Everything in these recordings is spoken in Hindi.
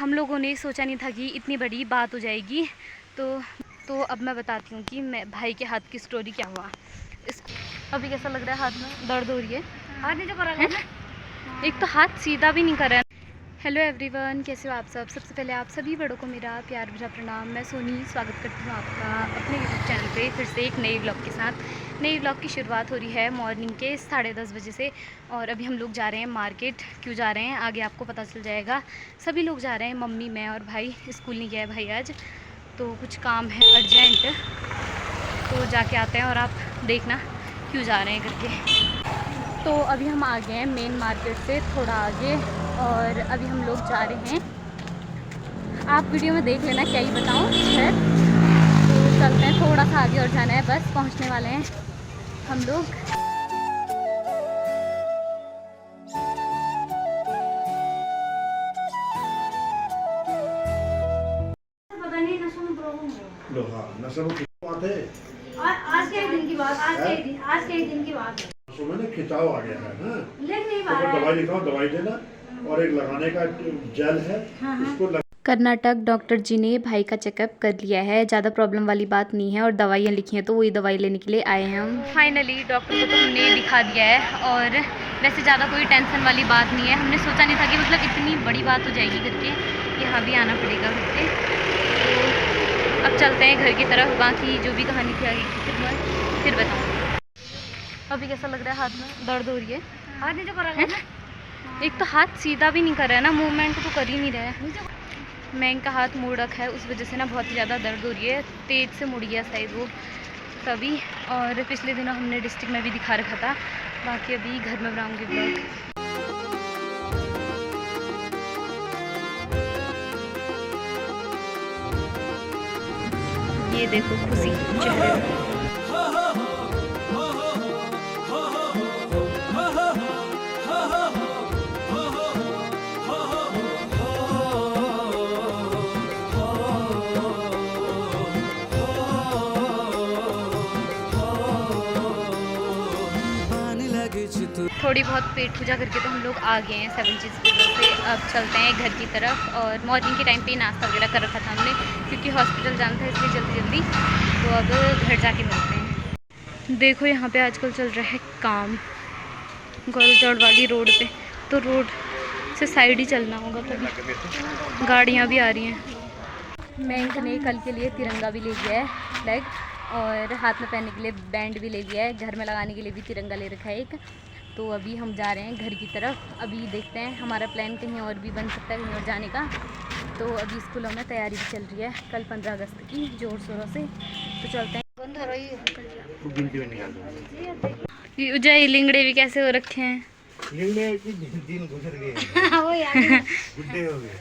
हम लोगों ने सोचा नहीं था कि इतनी बड़ी बात हो जाएगी। तो अब मैं बताती हूँ कि मैं भाई के हाथ की स्टोरी क्या हुआ। अभी कैसा लग रहा है? हाथ में दर्द हो रही है। हाथ नहीं जो कर रहा है, एक तो हाथ सीधा भी नहीं कर रहा है। हेलो एवरीवन, कैसे हो आप सब? सबसे पहले आप सभी बड़ों को मेरा प्यार भरा प्रणाम। मैं सोनी स्वागत करती हूँ आपका अपने यूट्यूब चैनल पे फिर से एक नए व्लॉग के साथ। नई व्लॉग की शुरुआत हो रही है मॉर्निंग के 10:30 बजे से। और अभी हम लोग जा रहे हैं मार्केट। क्यों जा रहे हैं आगे आपको पता चल जाएगा। सभी लोग जा रहे हैं, मम्मी, मैं और भाई। स्कूल नहीं गया है भाई आज, तो कुछ काम है अर्जेंट, तो जाके आते हैं और आप देखना क्यों जा रहे हैं करके। तो अभी हम आ गए हैं मेन मार्केट से थोड़ा आगे, और अभी हम लोग जा रहे हैं। आप वीडियो में देख लेना क्या ही बताऊँ खैर। तो चलते हैं, थोड़ा सा आगे और जाना है, बस पहुंचने वाले हैं हम लोग। पता नहीं नशा में प्रॉब्लम हो। लो हाँ, नशा में बात है। आज के दिन की बात, आज के दिन की बात है। मैंने खिंचाव आ गया है ना, तो दवाई लिखाओ, दवाई देना, और एक लगाने का जेल है, उसको कर्नाटक डॉक्टर जी ने भाई का चेकअप कर लिया है। ज़्यादा प्रॉब्लम वाली बात नहीं है, और दवाइयाँ लिखी हैं तो वही दवाई लेने के लिए आए हैं हम। फाइनली डॉक्टर को तो हमने दिखा दिया है, और वैसे ज़्यादा कोई टेंशन वाली बात नहीं है। हमने सोचा नहीं था कि मतलब इतनी बड़ी बात हो जाएगी करके, यहाँ भी आना पड़ेगा करके। तो अब चलते हैं घर की तरफ, बाकी जो भी कहानी थी आगे की फिर बताऊँ। अभी कैसा लग रहा है? हाथ में दर्द हो रही है। हाथ नहीं जो कर रहा है, एक तो हाथ सीधा भी नहीं कर रहा है ना, मूवमेंट तो कर ही नहीं रहा है। मैं का हाथ मुड़ रखा है, उस वजह से ना बहुत ही ज़्यादा दर्द हो रही है। तेज़ से मुड़ गया शायद वो तभी। और पिछले दिनों हमने डिस्ट्रिक्ट में भी दिखा रखा था। बाकी अभी घर में बनाऊंगी ब्लॉग। ये देखो खुशी चेहरे में। थोड़ी बहुत पेट पूजा करके तो हम लोग आ गए हैं 7 चीज़ से। अब चलते हैं घर की तरफ, और मॉर्निंग के टाइम पे नाश्ता वगैरह कर रखा था हमने, क्योंकि हॉस्पिटल जाना था इसलिए जल्दी जल्दी। तो अब घर जाके मिलते हैं। देखो यहाँ पे आजकल चल रहा है काम गोलचौड़ वाली रोड पे, तो रोड से साइड ही चलना होगा, तभी गाड़ियाँ भी आ रही हैं। बैंक ने कल के लिए तिरंगा भी ले लिया है, फ्लैग, और हाथ में पहनने के लिए बैंड भी ले लिया है। घर में लगाने के लिए भी तिरंगा ले रखा है एक। तो अभी हम जा रहे हैं घर की तरफ। अभी देखते हैं, हमारा प्लान कहीं और भी बन सकता है, कहीं और जाने का। तो अभी स्कूलों में तैयारी भी चल रही है, कल 15 अगस्त की, जोर शोरों से। तो चलते हैं। उजय लिंगड़े भी कैसे हो रखे हैं? लिंगड़े की दिन गुजर गए, बुड्ढे हो गए।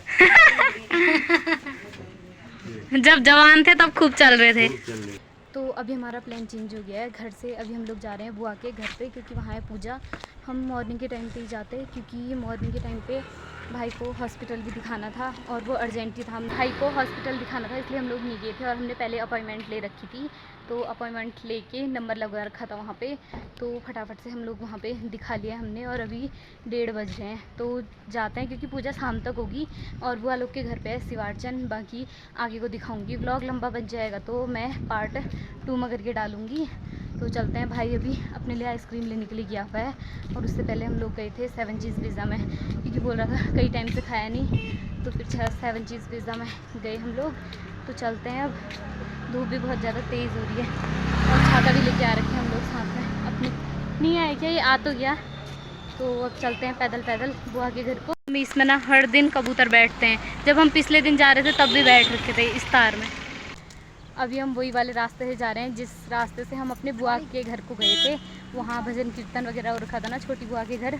जब जवान थे तब खूब चल रहे थे। तो अभी हमारा प्लान चेंज हो गया है घर से। अभी हम लोग जा रहे हैं बुआ के घर पे, क्योंकि वहाँ है पूजा। हम मॉर्निंग के टाइम पे ही जाते हैं, क्योंकि मॉर्निंग के टाइम पे भाई को हॉस्पिटल भी दिखाना था, और वो अर्जेंट ही था। भाई को हॉस्पिटल दिखाना था, इसलिए हम लोग नहीं गए थे, और हमने पहले अपॉइंटमेंट ले रखी थी। तो अपॉइंटमेंट लेके नंबर लगा रखा था वहाँ पे, तो फटाफट से हम लोग वहाँ पे दिखा लिया हमने। और अभी 1:30 बज रहे हैं, तो जाते हैं, क्योंकि पूजा शाम तक होगी। और बुआ लोग के घर पे है सिवारचन। बाकी आगे को दिखाऊंगी, व्लॉग लंबा बन जाएगा तो मैं पार्ट 2 में करके डालूँगी। तो चलते हैं। भाई अभी अपने लिए आइसक्रीम लेने के लिए गया हुआ है, और उससे पहले हम लोग गए थे 7 चीज़ पिज़्ज़ा में, क्योंकि बोल रहा था कई टाइम से खाया नहीं। तो फिर 7 चीज़ पिज़्ज़ा में गए हम लोग। तो चलते हैं। अब धूप भी बहुत ज़्यादा तेज़ हो रही है, और छाता भी लेके आ रखे हैं हम लोग साथ में अपनी। नहीं आए क्या? ये आ तो गया। तो अब चलते हैं पैदल पैदल बुआ के घर को। इसमें ना हर दिन कबूतर बैठते हैं। जब हम पिछले दिन जा रहे थे तब भी बैठ रखे थे इस तार में। अभी हम वही वाले रास्ते से जा रहे हैं जिस रास्ते से हम अपने बुआ के घर को गए थे। वहाँ भजन कीर्तन वगैरह हो रखा था ना, छोटी बुआ के घर।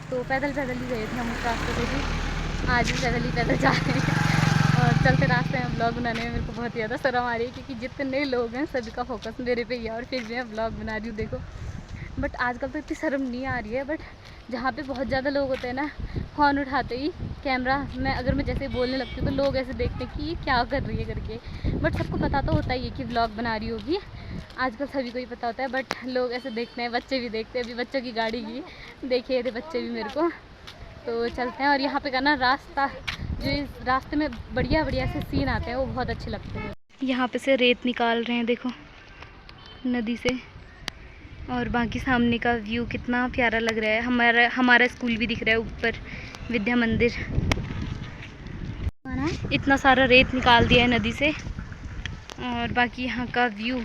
तो पैदल पैदल ही गए थे हम उस रास्ते से भी। आज भी पैदल जा रहे हैं। और चलते रास्ते में ब्लॉग बनाने में मेरे को बहुत ज़्यादा शर्म आ रही है, क्योंकि जितने लोग हैं सभी का फोकस मेरे पे ही है, और फिर भी मैं ब्लॉग बना रही हूँ देखो। बट आजकल तो इतनी शर्म नहीं आ रही है। बट जहाँ पे बहुत ज़्यादा लोग होते हैं ना, फ़ोन उठाते ही कैमरा में अगर मैं जैसे बोलने लगती हूँ तो लोग ऐसे देखते हैं कि ये क्या कर रही है करके। बट सबको पता तो होता ही है कि व्लॉग बना रही होगी, आजकल सभी को ही पता होता है। बट लोग ऐसे देखते हैं, बच्चे भी देखते हैं। अभी बच्चों की गाड़ी की देखे थे बच्चे भी मेरे को। तो चलते हैं। और यहाँ पे का ना रास्ता, जो इस रास्ते में बढ़िया बढ़िया से सीन आते हैं वो बहुत अच्छे लगते हैं। यहाँ पे से रेत निकाल रहे हैं देखो नदी से, और बाकी सामने का व्यू कितना प्यारा लग रहा है। हमारा स्कूल भी दिख रहा है ऊपर, विद्या मंदिर। इतना सारा रेत निकाल दिया है नदी से, और बाकी यहाँ का व्यू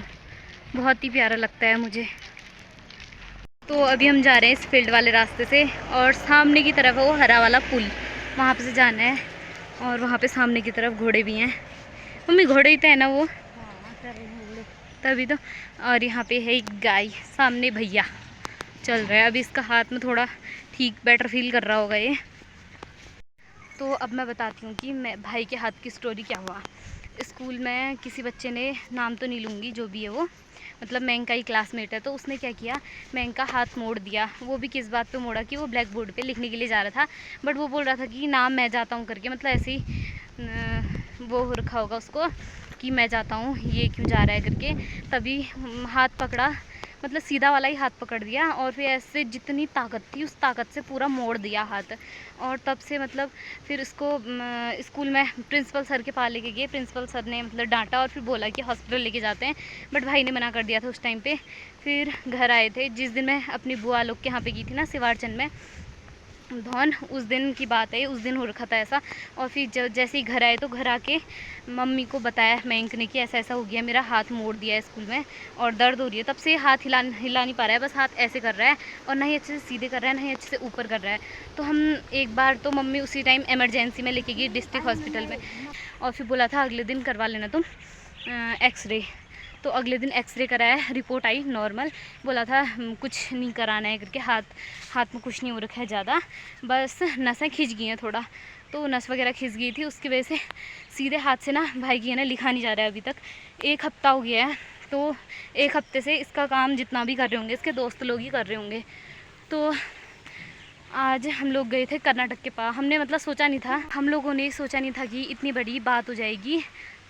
बहुत ही प्यारा लगता है मुझे। तो अभी हम जा रहे हैं इस फील्ड वाले रास्ते से, और सामने की तरफ है वो हरा वाला पुल, वहाँ पे से जाना है। और वहाँ पे सामने की तरफ घोड़े भी हैं। मम्मी घोड़े ही तो है ना वो, तभी तो। और यहाँ पे है एक गाय, सामने भैया चल रहा है। अभी इसका हाथ में थोड़ा ठीक बेटर फील कर रहा होगा ये। तो अब मैं बताती हूँ कि मैं भाई के हाथ की स्टोरी क्या हुआ। स्कूल में किसी बच्चे ने, नाम तो नहीं लूँगी, जो भी है वो, मतलब मैं इनका ही क्लासमेट है, तो उसने क्या किया, मैं इनका हाथ मोड़ दिया। वो भी किस बात पे मोड़ा कि वो ब्लैक बोर्ड पे लिखने के लिए जा रहा था, बट वो बोल रहा था कि नाम मैं जाता हूँ करके, मतलब ऐसे ही वो हो रखा होगा उसको कि मैं जाता हूँ, ये क्यों जा रहा है करके। तभी हाथ पकड़ा, मतलब सीधा वाला ही हाथ पकड़ दिया, और फिर ऐसे जितनी ताकत थी उस ताकत से पूरा मोड़ दिया हाथ। और तब से मतलब फिर उसको स्कूल में प्रिंसिपल सर के पास लेके गए। प्रिंसिपल सर ने मतलब डांटा और फिर बोला कि हॉस्पिटल लेके जाते हैं, बट भाई ने मना कर दिया था उस टाइम पे। फिर घर आए थे, जिस दिन मैं अपनी बुआ लोग के यहाँ पे गई थी ना, सिवारचंद में धौन, उस दिन की बात है, उस दिन हो रखा था ऐसा। और फिर जैसे ही घर आए तो घर आके मम्मी को बताया मयंक ने कि ऐसा ऐसा हो गया, मेरा हाथ मोड़ दिया है स्कूल में और दर्द हो रही है। तब से हाथ हिला नहीं पा रहा है, बस हाथ ऐसे कर रहा है, और ना ही अच्छे से सीधे कर रहा है, ना ही अच्छे से ऊपर कर रहा है। तो हम एक बार तो मम्मी उसी टाइम इमरजेंसी में लेके गई डिस्ट्रिक्ट हॉस्पिटल में, और फिर बोला था अगले दिन करवा लेना तुम एक्सरे। तो अगले दिन एक्सरे कराया, रिपोर्ट आई नॉर्मल। बोला था कुछ नहीं कराना है करके, हाथ में कुछ नहीं हो रखा है ज़्यादा, बस नसें खिंच गई हैं थोड़ा। तो नस वगैरह खिंच गई थी, उसकी वजह से सीधे हाथ से ना भाई की है ना लिखा नहीं जा रहा है अभी तक। 1 हफ्ता हो गया है, तो 1 हफ्ते से इसका काम जितना भी कर रहे होंगे इसके दोस्त लोग ही कर रहे होंगे। तो आज हम लोग गए थे कर्नाटक के पास। हमने मतलब सोचा नहीं था, हम लोगों ने सोचा नहीं था कि इतनी बड़ी बात हो जाएगी।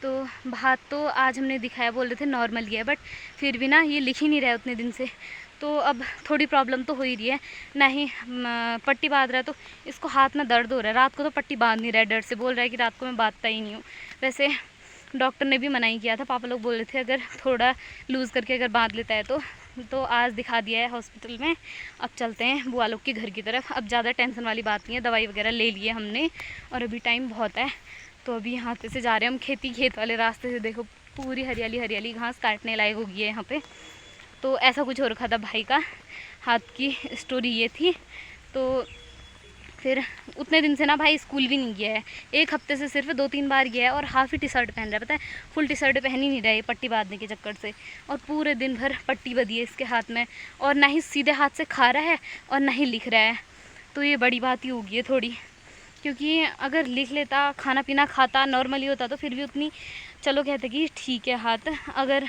तो बात तो आज हमने दिखाया, बोल रहे थे नॉर्मल ही है, बट फिर भी ना ये लिख ही नहीं रहा है उतने दिन से। तो अब थोड़ी प्रॉब्लम तो हो ही रही है, ना ही पट्टी बांध रहा है, तो इसको हाथ में दर्द हो रहा है। रात को तो पट्टी बांध नहीं रहा है, डर से बोल रहा है कि रात को मैं बांधता ही नहीं हूँ। वैसे डॉक्टर ने भी मना ही किया था, पापा लोग बोल रहे थे अगर थोड़ा लूज़ करके अगर बांध लेता है तो आज दिखा दिया है हॉस्पिटल में। अब चलते हैं बुआ लोग के घर की तरफ। अब ज़्यादा टेंशन वाली बात नहीं है, दवाई वगैरह ले लिए हमने, और अभी टाइम बहुत है। तो अभी यहाँ से जा रहे हैं हम खेत वाले रास्ते से। देखो पूरी हरियाली हरियाली, घास काटने लायक हो गई है यहाँ पे। तो ऐसा कुछ हो रखा था भाई का हाथ की स्टोरी ये थी। तो फिर उतने दिन से ना भाई स्कूल भी नहीं गया है, 1 हफ्ते से सिर्फ 2-3 बार गया है, और हाफ ही टी शर्ट पहन रहा है, पता है, फुल टी शर्ट पहन ही नहीं रहा है पट्टी बांधने के चक्कर से। और पूरे दिन भर पट्टी बंधी है इसके हाथ में, और ना ही सीधे हाथ से खा रहा है और ना ही लिख रहा है। तो ये बड़ी बात ही होगी है थोड़ी, क्योंकि अगर लिख लेता, खाना पीना खाता, नॉर्मली होता, तो फिर भी उतनी चलो कहते कि ठीक है हाथ। अगर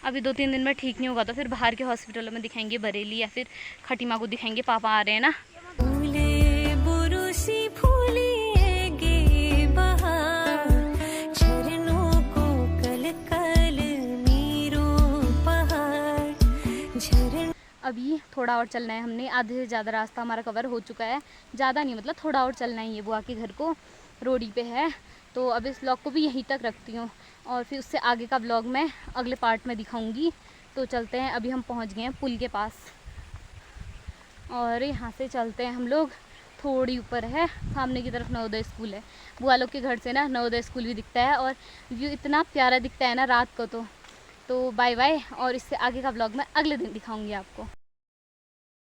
अभी 2-3 दिन में ठीक नहीं होगा तो फिर बाहर के हॉस्पिटलों में दिखाएंगे, बरेली या फिर खटीमा को दिखाएंगे, पापा आ रहे हैं ना। अभी थोड़ा और चलना है, हमने आधे से ज़्यादा रास्ता हमारा कवर हो चुका है। ज़्यादा नहीं, मतलब थोड़ा और चलना ही है, बुआ के घर को रोडी पे है। तो अब इस व्लॉग को भी यहीं तक रखती हूँ, और फिर उससे आगे का व्लॉग मैं अगले पार्ट में दिखाऊंगी। तो चलते हैं, अभी हम पहुँच गए हैं पुल के पास, और यहाँ से चलते हैं हम लोग। थोड़ी ऊपर है, सामने की तरफ नवोदय स्कूल है। बुआ लोग के घर से ना नवोदय स्कूल भी दिखता है, और व्यू इतना प्यारा दिखता है ना रात को। तो बाय बाय, और इससे आगे का व्लॉग मैं अगले दिन दिखाऊंगी आपको।